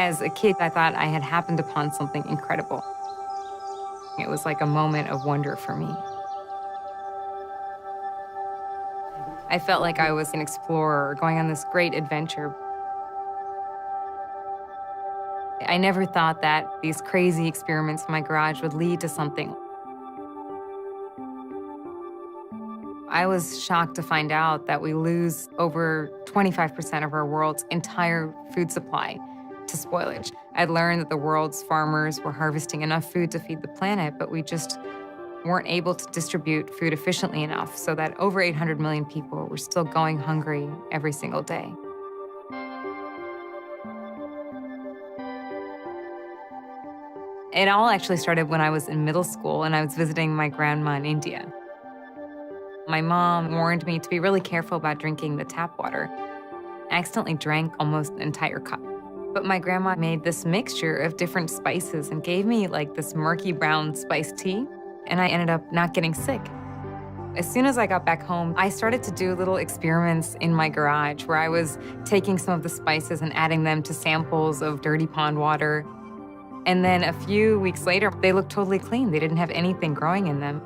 As a kid, I thought I had happened upon something incredible. It was like a moment of wonder for me. I felt like I was an explorer going on this great adventure. I never thought that these crazy experiments in my garage would lead to something. I was shocked to find out that we lose over 25% of our world's entire food supply to spoilage. I'd learned that the world's farmers were harvesting enough food to feed the planet, but we just weren't able to distribute food efficiently enough so that over 800 million people were still going hungry every single day. It all actually started when I was in middle school and I was visiting my grandma in India. My mom warned me to be really careful about drinking the tap water. I accidentally drank almost an entire cup. But my grandma made this mixture of different spices and gave me like this murky brown spiced tea, and I ended up not getting sick. As soon as I got back home, I started to do little experiments in my garage where I was taking some of the spices and adding them to samples of dirty pond water. And then a few weeks later, they looked totally clean. They didn't have anything growing in them.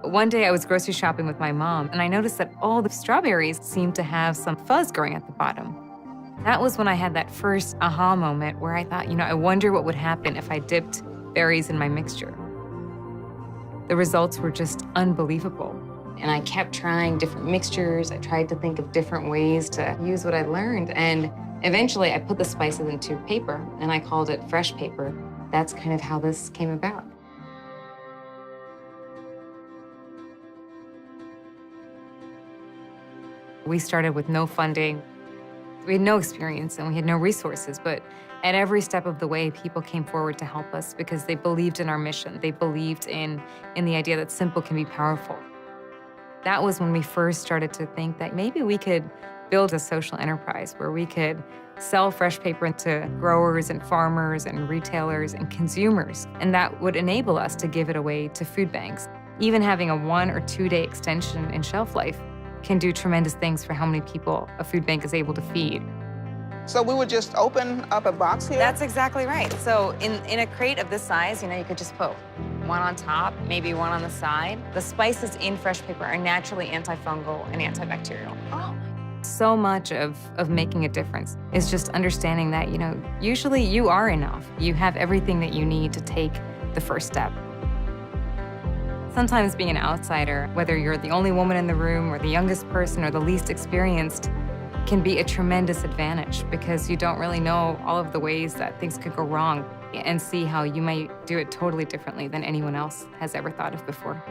One day I was grocery shopping with my mom, and I noticed that all the strawberries seemed to have some fuzz growing at the bottom. That was when I had that first aha moment where I thought, I wonder what would happen if I dipped berries in my mixture. The results were just unbelievable. And I kept trying different mixtures. I tried to think of different ways to use what I learned. And eventually I put the spices into paper, and I called it FreshPaper. That's kind of how this came about. We started with no funding. We had no experience and we had no resources, but at every step of the way, people came forward to help us because they believed in our mission. They believed in the idea that simple can be powerful. That was when we first started to think that maybe we could build a social enterprise where we could sell fresh paper to growers and farmers and retailers and consumers, and that would enable us to give it away to food banks. Even having a 1 or 2 day extension in shelf life can do tremendous things for how many people a food bank is able to feed. So we would just open up a box here? That's exactly right. So in a crate of this size, you could just put one on top, maybe one on the side. The spices in fresh paper are naturally antifungal and antibacterial. Oh. So much of making a difference is just understanding that, usually you are enough. You have everything that you need to take the first step. Sometimes being an outsider, whether you're the only woman in the room or the youngest person or the least experienced, can be a tremendous advantage because you don't really know all of the ways that things could go wrong and see how you might do it totally differently than anyone else has ever thought of before.